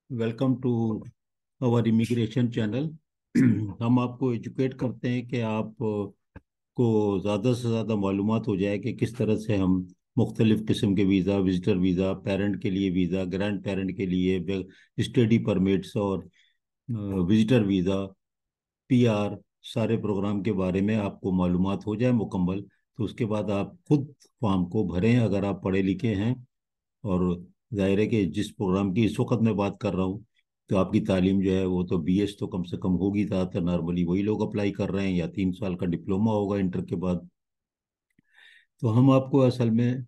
Welcome to our immigration channel. हम आपको educate करते हैं कि आप को ज़्यादा से ज़्यादा मालूमात हो जाए कि किस तरह से हम मुख्तलिफ़ किस्म के वीज़ा, विजिटर वीज़ा, पेरेंट के लिए वीज़ा, ग्रैंड पेरेंट के लिए स्टडी परमिट्स और विजिटर वीज़ा, पीआर, सारे प्रोग्राम के बारे में आपको मालूमात हो जाए मुकम्मल। तो उसके बाद आप खुद फॉर्म को भरें अगर आप पढ़े लिखे हैं। और जाहिर है कि जिस प्रोग्राम की इस वक्त मैं बात कर रहा हूँ, तो आपकी तालीम जो है वो तो बीएस तो कम से कम होगी। ज़्यादातर नॉर्मली वही लोग अप्लाई कर रहे हैं, या 3 साल का डिप्लोमा होगा इंटर के बाद। तो हम आपको असल में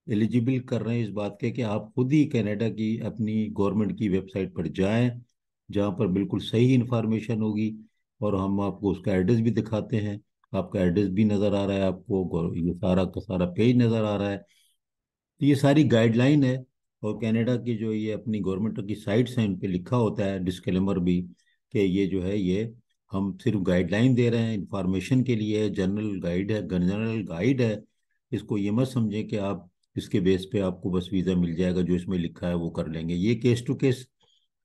एलिजिबल कर रहे हैं इस बात के कि आप खुद ही कनाडा की अपनी गवर्नमेंट की वेबसाइट पर जाएं, जहां पर बिल्कुल सही इंफॉर्मेशन होगी। और हम आपको उसका एड्रेस भी दिखाते हैं। आपका एड्रेस भी नज़र आ रहा है आपको, ये सारा का सारा पेज नज़र आ रहा है। तो ये सारी गाइडलाइन है। और कनाडा की जो ये अपनी गवर्नमेंट की साइट्स हैं, उन पे लिखा होता है डिस्क्लेमर भी कि ये जो है ये हम सिर्फ गाइडलाइन दे रहे हैं, इंफॉर्मेशन के लिए, जनरल गाइड है, जनरल गाइड है। इसको ये मत समझें कि आप इसके बेस पे आपको बस वीज़ा मिल जाएगा, जो इसमें लिखा है वो कर लेंगे। ये केस टू केस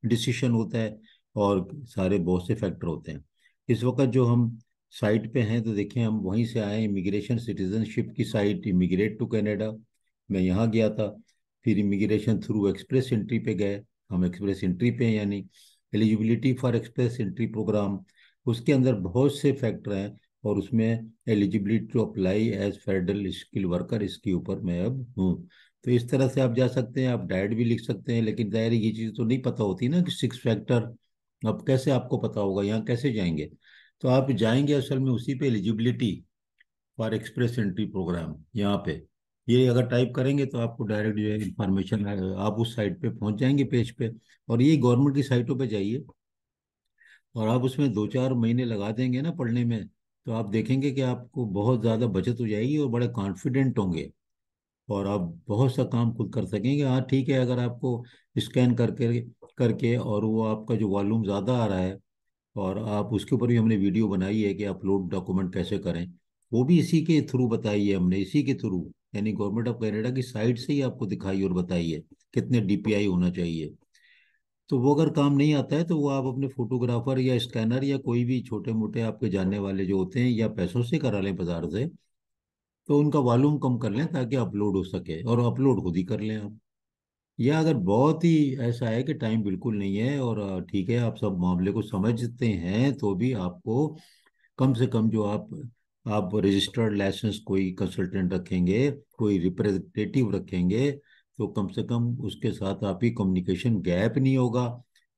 डिसीशन होता है, और सारे बहुत से फैक्टर होते हैं। इस वक्त जो हम साइट पे हैं, तो देखें हम वहीं से आए, इमिग्रेशन सिटीजनशिप की साइट, इमिग्रेट टू कनाडा। मैं यहाँ गया था। फिर इमिग्रेशन थ्रू एक्सप्रेस एंट्री पे गए। हम एक्सप्रेस एंट्री पे हैं, यानी eligibility for express entry program. उसके अंदर बहुत से फैक्टर हैं, और उसमें eligibility to apply as federal skill worker, इसके ऊपर मैं अब हूँ। तो इस तरह से आप जा सकते हैं, आप डायरेक्ट भी लिख सकते हैं। लेकिन जाहिर है ये चीज़ तो नहीं पता होती ना कि 6 फैक्टर, अब कैसे आपको पता होगा, यहाँ कैसे जाएंगे। तो आप जाएंगे असल में उसी पे, eligibility for express entry program, यहाँ पे ये अगर टाइप करेंगे तो आपको डायरेक्ट जो है इंफॉर्मेशन, आप उस साइट पे पहुंच जाएंगे, पेज पे। और ये गवर्नमेंट की साइटों पे जाइए, और आप उसमें 2-4 महीने लगा देंगे ना पढ़ने में, तो आप देखेंगे कि आपको बहुत ज़्यादा बचत हो जाएगी और बड़े कॉन्फिडेंट होंगे। और आप बहुत सा काम खुद कर सकेंगे। हाँ ठीक है, अगर आपको स्कैन करके करके और वो आपका जो वॉल्यूम ज़्यादा आ रहा है, और आप उसके ऊपर भी हमने वीडियो बनाई है कि अपलोड डॉक्यूमेंट कैसे करें, वो भी इसी के थ्रू बताई है हमने, इसी के थ्रू, यानी गवर्नमेंट ऑफ कनाडा की साइट से ही आपको दिखाई और बताई है कितने डीपीआई होना चाहिए। तो वो अगर काम नहीं आता है, तो वो आप अपने फोटोग्राफर या स्कैनर या कोई भी छोटे मोटे आपके जानने वाले जो होते हैं, या पैसों से करा लें बाजार से, तो उनका वॉल्यूम कम कर लें ताकि अपलोड हो सके, और अपलोड खुद ही कर लें आप। या अगर बहुत ही ऐसा है कि टाइम बिल्कुल नहीं है, और ठीक है आप सब मामले को समझते हैं, तो भी आपको कम से कम जो आप रजिस्टर्ड लाइसेंस कोई कंसल्टेंट रखेंगे, कोई रिप्रेजेंटेटिव रखेंगे, तो कम से कम उसके साथ आप ही कम्युनिकेशन गैप नहीं होगा।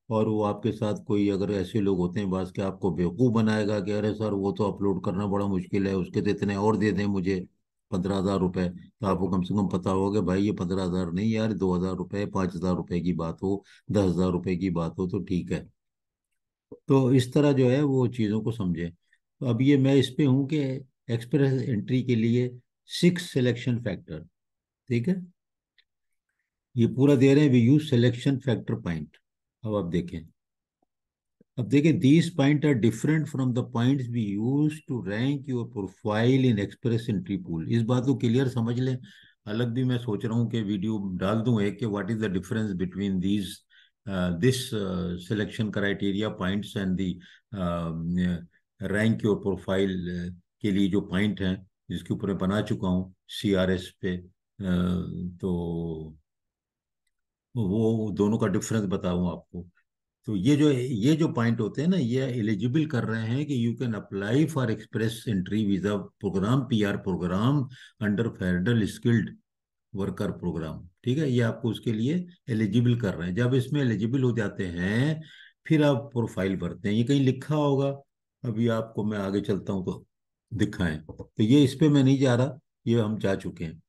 और वो आपके साथ कोई, अगर ऐसे लोग होते हैं बास, के आपको बेवकूफ़ बनाएगा कि अरे सर वो तो अपलोड करना बड़ा मुश्किल है, उसके तो इतने और दे दें मुझे 15,000 रुपए। तो आपको कम से कम पता होगा कि भाई ये 15,000 नहीं यार, 2,000 रुपये, 5,000 रुपये की बात हो, 10,000 रुपये की बात हो, तो ठीक है। तो इस तरह जो है वो चीज़ों को समझें। तो अब ये मैं इस पे हूँ कि एक्सप्रेस एंट्री के लिए 6 सिलेक्शन फैक्टर, ठीक है, ये पूरा दे रहे हैं, we use selection factor point. अब देखें, these point are different from the points we use to rank your profile in express entry pool. इस बात को क्लियर समझ लें। अलग भी मैं सोच रहा हूँ कि वीडियो डाल दूं एक, कि what is the difference between these this selection criteria points and the rank your profile के लिए जो पॉइंट हैं, जिसके ऊपर मैं बना चुका हूँ सीआरएस पे। तो वो दोनों का डिफरेंस बताऊँ आपको। तो ये जो पॉइंट होते हैं ना, ये एलिजिबल कर रहे हैं कि you can apply for express entry visa program, PR program, under federal skilled worker program. ठीक है, ये आपको उसके लिए एलिजिबल कर रहे हैं। जब इसमें एलिजिबल हो जाते हैं, फिर आप प्रोफाइल भरते हैं। ये कहीं लिखा होगा, अभी आपको मैं आगे चलता हूँ तो दिखाएं। तो ये इस पे मैं नहीं जा रहा, ये हम जा चुके हैं।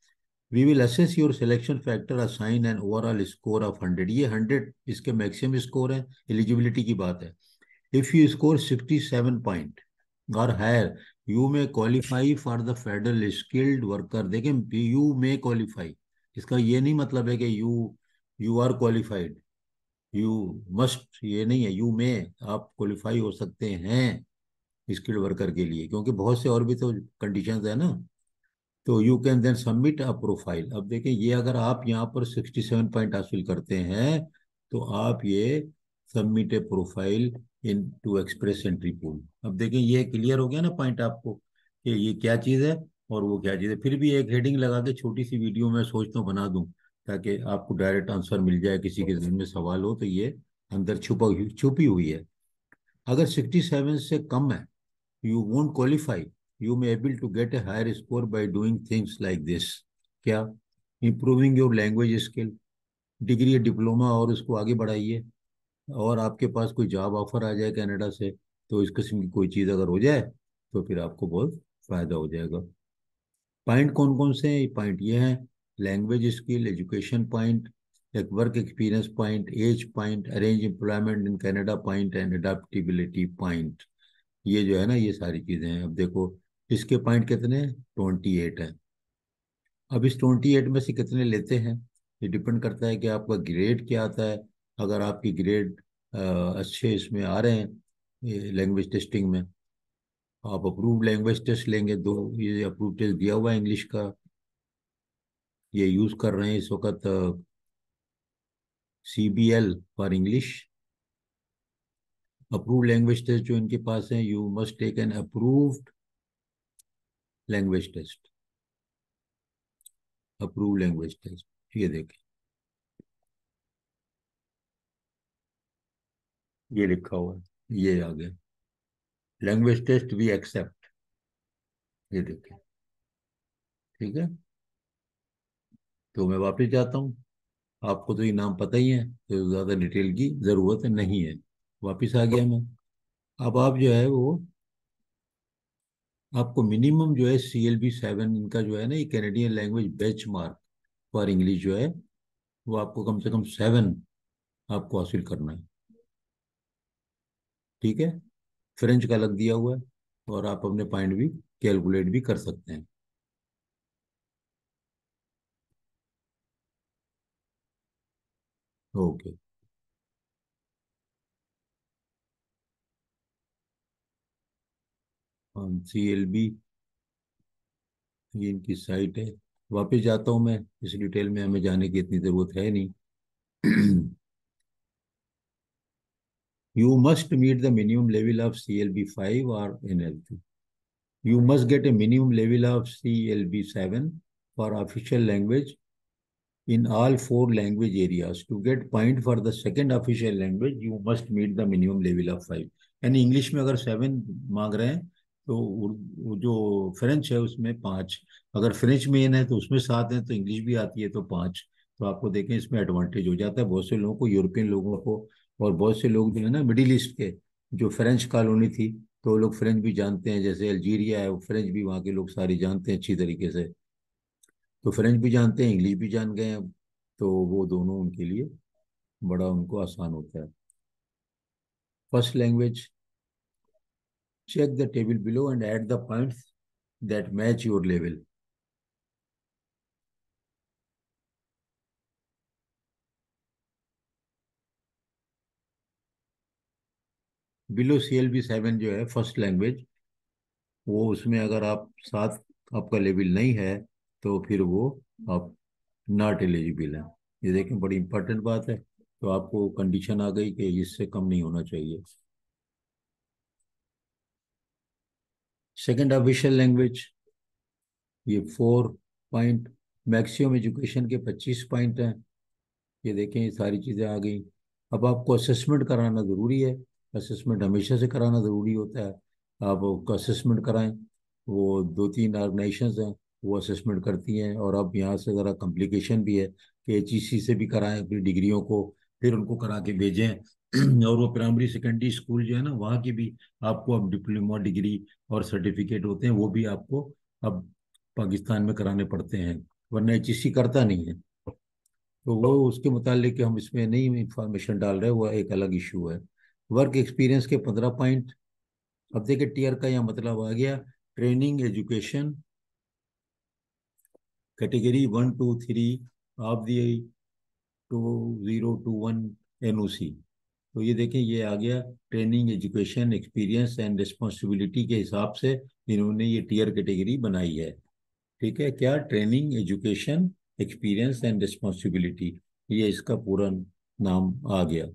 We will assess your selection factor, assign an overall score of 100। ये 100 इसके मैक्सिमम स्कोर है, एलिजिबिलिटी की बात है। इफ यू स्कोर 67 पॉइंट और higher, you may qualify for the federal skilled worker. देखें, यू मे क्वालिफाई, इसका ये नहीं मतलब है कि you you are qualified, you must, ये नहीं है। यू मे, आप क्वालिफाई हो सकते हैं स्किल्ड वर्कर के लिए, क्योंकि बहुत से और भी तो कंडीशंस है ना। तो you can then submit a profile. अब देखें, ये अगर आप यहाँ पर 67 पॉइंट हासिल करते हैं, तो आप ये submit a profile into express entry pool. अब देखें ये क्लियर हो गया ना पॉइंट आपको कि ये क्या चीज़ है और वो क्या चीज़ है। फिर भी एक हेडिंग लगा के छोटी सी वीडियो मैं सोचता हूँ बना दूं ताकि आपको डायरेक्ट आंसर मिल जाए, किसी के दिल में सवाल हो तो ये अंदर छुपी हुई है। अगर 67 से कम है, you won't qualify, you may able to get a higher score by doing things like this. क्या? Improving your language skill, degree या डिप्लोमा और उसको आगे बढ़ाइए, और आपके पास कोई जॉब ऑफर आ जाए कनाडा से, तो इस किस्म की कोई चीज़ अगर हो जाए तो फिर आपको बहुत फायदा हो जाएगा। पॉइंट कौन कौन से हैं? पॉइंट ये हैं: लैंग्वेज स्किल, एजुकेशन पॉइंट, एक work experience point, age point, arrange employment in Canada point and adaptability point. ये जो है ना, ये सारी चीज़ें हैं। अब देखो इसके पॉइंट कितने हैं? 28 है। अब इस 28 में से कितने लेते हैं, ये डिपेंड करता है कि आपका ग्रेड क्या आता है। अगर आपकी ग्रेड अच्छे इसमें आ रहे हैं लैंग्वेज टेस्टिंग में, आप अप्रूव्ड लैंग्वेज टेस्ट लेंगे। दो ये अप्रूव टेस्ट दिया हुआ है इंग्लिश का, ये यूज़ कर रहे हैं इस वक्त CBL for English. Approved language test जो इनके पास है, you must take an approved language test, approved language test. ये देखें, ये लिखा हुआ है, ये आ गया, लैंग्वेज टेस्ट वी एक्सेप्ट। ये देखें, ठीक है। तो मैं वापस जाता हूँ, आपको तो ये नाम पता ही है तो ज़्यादा डिटेल की ज़रूरत नहीं है। वापस आ गया मैं। अब आप जो है वो, आपको मिनिमम जो है CLB 7 इनका जो है ना, ये Canadian language bench mark for English जो है, वो आपको कम से कम 7 आपको हासिल करना है। ठीक है। फ्रेंच का अलग दिया हुआ है, और आप अपने पॉइंट भी कैलकुलेट भी कर सकते हैं। ओके। CLB, ये इनकी साइट है। वापस जाता हूँ मैं, इस डिटेल में हमें जाने की इतनी ज़रूरत है नहीं। You must meet the minimum level of CLB 5 or NLP. You must get a minimum level of CLB 7 for official language in all four language areas. To get point for the second official language, you must meet the minimum level of 5. यानी English में अगर 7 मांग रहे हैं तो जो French है उसमें 5, अगर फ्रेंच मेन है तो उसमें 7 है, तो इंग्लिश भी आती है तो 5। तो आपको देखें इसमें एडवांटेज हो जाता है बहुत से लोगों को, यूरोपियन लोगों को। और बहुत से लोग जो है ना मिडिल ईस्ट के, जो फ्रेंच कॉलोनी थी, तो वो लोग फ्रेंच भी जानते हैं। जैसे अल्जीरिया है, वो फ्रेंच भी वहाँ के लोग सारी जानते हैं अच्छी तरीके से। तो फ्रेंच भी जानते हैं, इंग्लिश भी जान गए हैं, तो वो दोनों उनके लिए बड़ा उनको आसान होता है। First language, check the table below and add the points that match your level. Below CLB 7 जो है फर्स्ट लैंग्वेज, वो उसमें अगर आप साथ, आपका लेवल नहीं है, तो फिर वो आप नॉट एलिजिबल है। ये देखें, बड़ी इंपॉर्टेंट बात है। तो आपको कंडीशन आ गई कि इससे कम नहीं होना चाहिए। सेकंड ऑफिशियल लैंग्वेज, ये 4 पॉइंट, मैक्सिमम एजुकेशन के 25 पॉइंट हैं। ये देखें, ये सारी चीज़ें आ गई। अब आपको असेसमेंट कराना ज़रूरी है। असेसमेंट हमेशा से कराना ज़रूरी होता है। आप उसका असेसमेंट कराएं। वो 2-3 ऑर्गेनाइजेशंस हैं, वो असेसमेंट करती हैं। और अब यहाँ से ज़रा कॉम्प्लिकेशन भी है कि HEC से भी कराएं अपनी डिग्रियों को, फिर उनको करा के भेजें। और वो प्राइमरी सेकेंडरी स्कूल जो है ना, वहाँ की भी आपको अब डिप्लोमा डिग्री और सर्टिफिकेट होते हैं, वो भी आपको अब पाकिस्तान में कराने पड़ते हैं, वरना HEC करता नहीं है। तो वो उसके मुतालिक हम इसमें नई इंफॉर्मेशन डाल रहे हैं, वो एक अलग इशू है। वर्क एक्सपीरियंस के 15 पॉइंट। अब देखिए टीयर का यहाँ मतलब आ गया, training education category 1, 2, 3 of the 2021 NOC। तो ये देखें, ये आ गया training education experience and responsibility के हिसाब से इन्होंने ये टीयर कैटेगरी बनाई है। ठीक है, क्या? Training education experience and responsibility, ये इसका पूरा नाम आ गया।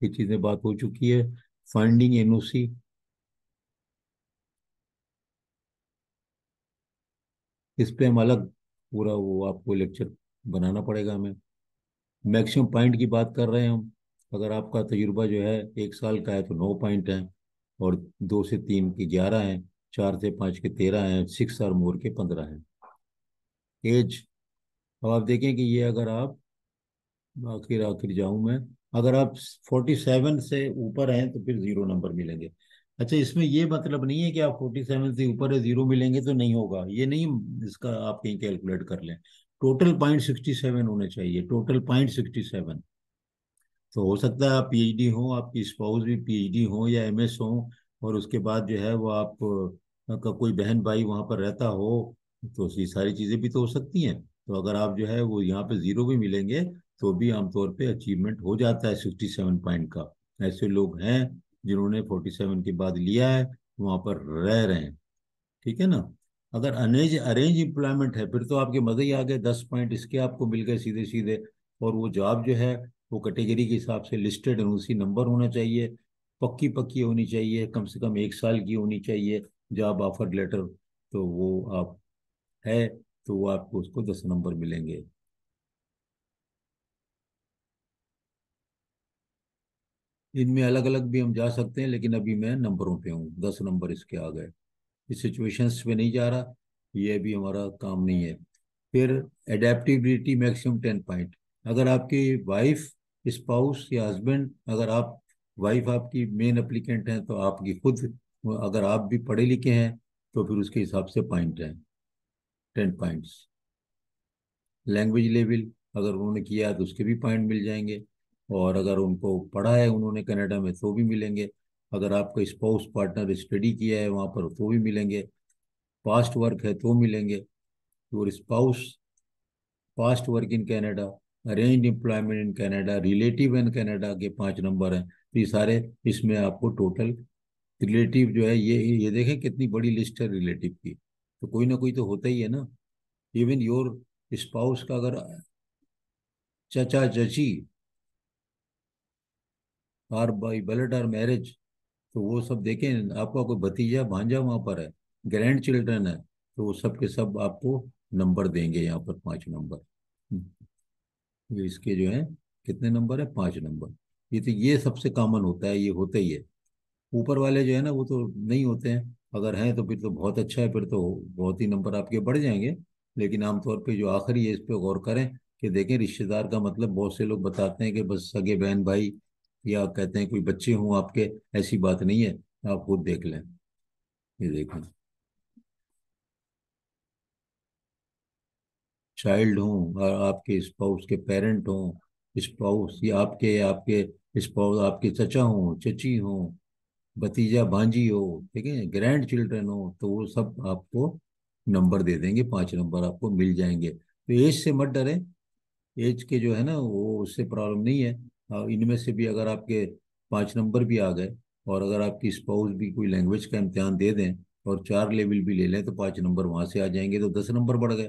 ये चीज़ें बात हो चुकी है। फाइंडिंग एनओसी, इस पे हम अलग पूरा वो आपको लेक्चर बनाना पड़ेगा हमें। मैक्सिमम पॉइंट की बात कर रहे हैं हम। अगर आपका तजुर्बा जो है 1 साल का है तो 9 पॉइंट हैं, और 2 से 3 के 11 हैं, 4 से 5 के 13 हैं, 6 और मोर के 15 हैं। एज, अब आप देखें कि ये अगर आप, आखिर आखिर जाऊं मैं, अगर आप 47 से ऊपर हैं तो फिर 0 नंबर मिलेंगे। अच्छा, इसमें ये मतलब नहीं है कि आप 47 से ऊपर है 0 मिलेंगे तो नहीं होगा, ये नहीं। इसका आप कहीं कैलकुलेट कर लें। टोटल पॉइंट 67 होने चाहिए, टोटल पॉइंट 67। तो हो सकता है आप पीएचडी हो, आपकी स्पाउस भी पीएचडी हो या एमएस हो, और उसके बाद जो है वो आप का कोई बहन भाई वहाँ पर रहता हो, तो ये सारी चीज़ें भी तो हो सकती हैं। तो अगर आप जो है वो यहाँ पे 0 भी मिलेंगे तो भी आमतौर पे अचीवमेंट हो जाता है 67 पॉइंट का। ऐसे लोग हैं जिन्होंने 47 के बाद लिया है, वहाँ पर रह रहे हैं। ठीक है ना। अगर अरेंज अरेंज एम्प्लॉयमेंट है फिर तो आपके मजे ही आ गए, 10 पॉइंट इसके आपको मिल गए सीधे सीधे। और वो जॉब जो है वो कैटेगरी के हिसाब से लिस्टेड उसी नंबर होना चाहिए, पक्की पक्की होनी चाहिए, कम से कम 1 साल की होनी चाहिए जॉब ऑफर लेटर। तो वो आप है, तो वो आपको उसको 10 नंबर मिलेंगे। इनमें अलग अलग भी हम जा सकते हैं, लेकिन अभी मैं नंबरों पे हूँ, 10 नंबर इसके आ गए। इस सिचुएशंस पे नहीं जा रहा, ये भी हमारा काम नहीं है। फिर एडेप्टिबिलिटी मैक्सिमम 10 पॉइंट। अगर आपकी वाइफ, स्पाउस या हस्बैंड, अगर आप, वाइफ आपकी मेन एप्लीकेंट हैं तो आपकी खुद, अगर आप भी पढ़े लिखे हैं तो फिर उसके हिसाब से पॉइंट हैं, 10 पॉइंट्स। लैंग्वेज लेवल, अगर उन्होंने किया है तो उसके भी पॉइंट मिल जाएंगे, और अगर उनको पढ़ा है उन्होंने कनाडा में तो भी मिलेंगे। अगर आपका स्पाउस पार्टनर स्टडी किया है वहाँ पर तो भी मिलेंगे। पास्ट वर्क है तो मिलेंगे। और spouse, past work in Canada, arranged employment in Canada, relative in Canada के 5 नंबर हैं। तो ये सारे, इसमें आपको टोटल रिलेटिव जो है, ये देखें कितनी बड़ी लिस्ट है रिलेटिव की, तो कोई ना कोई तो होता ही है ना। इवन योर स्पाउस का अगर चचा चची or by blood or marriage, तो वो सब देखें, आपका कोई भतीजा भांजा वहां पर है, ग्रैंड चिल्ड्रन है, तो वो सब के सब आपको नंबर देंगे यहाँ पर, 5 नंबर। ये इसके जो है कितने नंबर है, 5 नंबर। ये तो ये सबसे कॉमन होता है, ये होता ही है। ऊपर वाले जो है ना वो तो नहीं होते हैं, अगर हैं तो फिर तो बहुत अच्छा है, फिर तो बहुत ही नंबर आपके बढ़ जाएंगे। लेकिन आमतौर पे जो आखिरी है इस पे गौर करें, कि देखें रिश्तेदार का मतलब, बहुत से लोग बताते हैं कि बस सगे बहन भाई, या कहते हैं कोई बच्चे हों आपके, ऐसी बात नहीं है। आप खुद देख लें, ये देखें, चाइल्ड हों और आपके स्पाउस के पेरेंट हों, स्पाउस या आपके स्पाउस आपके चचा हों, चची हों, भतीजा भांजी हो, ठीक है, ग्रैंड चिल्ड्रन हो, तो वो सब आपको नंबर दे देंगे, 5 नंबर आपको मिल जाएंगे। तो एज से मत डरें, एज के जो है ना वो, उससे प्रॉब्लम नहीं है। इनमें से भी अगर आपके 5 नंबर भी आ गए, और अगर आपकी स्पाउस भी कोई लैंग्वेज का इम्तिहान दे दें और 4 लेवल भी ले लें, तो 5 नंबर वहां से आ जाएंगे, तो 10 नंबर बढ़ गए।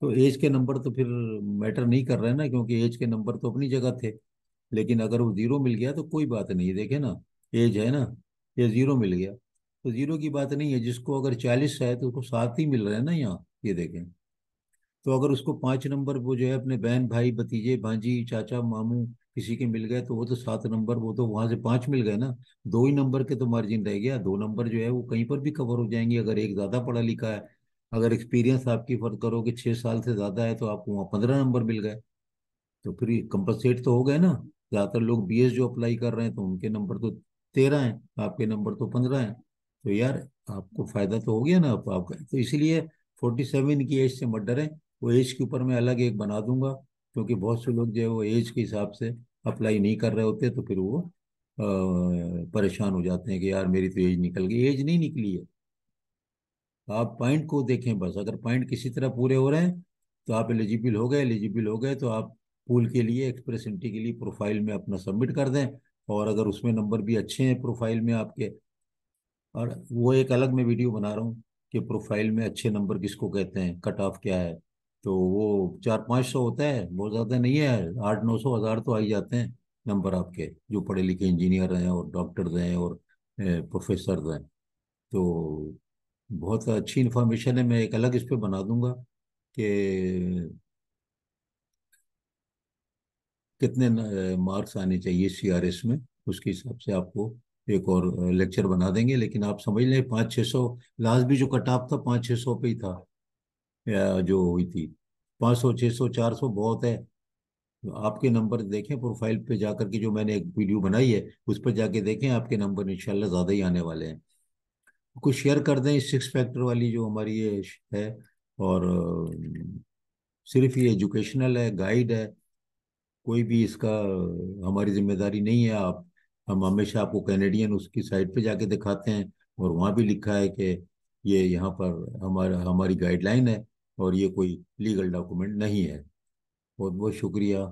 तो एज के नंबर तो फिर मैटर नहीं कर रहे हैं ना, क्योंकि एज के नंबर तो अपनी जगह थे। लेकिन अगर वो 0 मिल गया तो कोई बात नहीं, देखे ना, एज है ना, ये 0 मिल गया तो 0 की बात नहीं है। जिसको अगर 40 है तो उसको 7 ही मिल रहे हैं ना यहाँ, ये देखें। तो अगर उसको 5 नंबर वो जो है अपने बहन भाई भतीजे भांजी चाचा मामू किसी के मिल गए, तो वो तो 7 नंबर, वो तो वहां से 5 मिल गए ना। 2 ही नंबर के तो मार्जिन रह गया, 2 नंबर जो है वो कहीं पर भी कवर हो जाएंगे, अगर एक ज्यादा पढ़ा लिखा है। अगर एक्सपीरियंस आपकी फर्क करो कि 6 साल से ज्यादा है, तो आपको वहाँ 15 नंबर मिल गए, तो फिर कंपनसेट तो हो गए ना। ज्यादातर लोग बीएस जो अप्लाई कर रहे हैं तो उनके नंबर तो 13 हैं, आपके नंबर तो 15 हैं। तो यार आपको फायदा तो हो गया ना आपका। तो इसीलिए 47 की एज से मत डरें। वो एज के ऊपर मैं अलग एक बना दूंगा, क्योंकि बहुत से लोग जो है वो एज के हिसाब से अप्लाई नहीं कर रहे होते, तो फिर वो परेशान हो जाते हैं कि यार मेरी तो एज निकल गई। एज नहीं निकली है, आप पॉइंट को देखें बस। अगर पॉइंट किसी तरह पूरे हो रहे हैं तो आप एलिजिबल हो गए, एलिजिबल हो गए तो आप पूल के लिए, एक्सप्रेस एंट्री के लिए प्रोफाइल में अपना सबमिट कर दें। और अगर उसमें नंबर भी अच्छे हैं प्रोफाइल में आपके, और वो एक अलग मैं वीडियो बना रहा हूँ कि प्रोफाइल में अच्छे नंबर किसको कहते हैं, कट ऑफ क्या है, तो वो 400-500 होता है, बहुत ज़्यादा नहीं है। 800-900 हज़ार तो आ ही जाते हैं नंबर आपके, जो पढ़े लिखे इंजीनियर हैं और डॉक्टर्स हैं और प्रोफेसर हैं। तो बहुत अच्छी इन्फॉर्मेशन है, मैं एक अलग इस पे बना दूंगा कि कितने मार्क्स आने चाहिए सीआरएस में। उसके हिसाब से आपको एक और लेक्चर बना देंगे। लेकिन आप समझ लें 500-600, लास्ट भी जो कट ऑफ था 500-600 पे ही था, जो हुई थी। 500, 600, 400 बहुत है। आपके नंबर देखें प्रोफाइल पे जाकर के, जो मैंने एक वीडियो बनाई है उस पर जाके देखें, आपके नंबर इंशाल्लाह ज़्यादा ही आने वाले हैं। कुछ शेयर कर दें इस 6 फैक्टर वाली जो हमारी ये है। और सिर्फ ये एजुकेशनल है, गाइड है, कोई भी इसका हमारी जिम्मेदारी नहीं है। आप हम हमेशा आपको कैनेडियन उसकी साइट पे जाके दिखाते हैं, और वहाँ भी लिखा है कि ये यहाँ पर हमारी गाइडलाइन है, और ये कोई लीगल डॉक्यूमेंट नहीं है। बहुत बहुत शुक्रिया।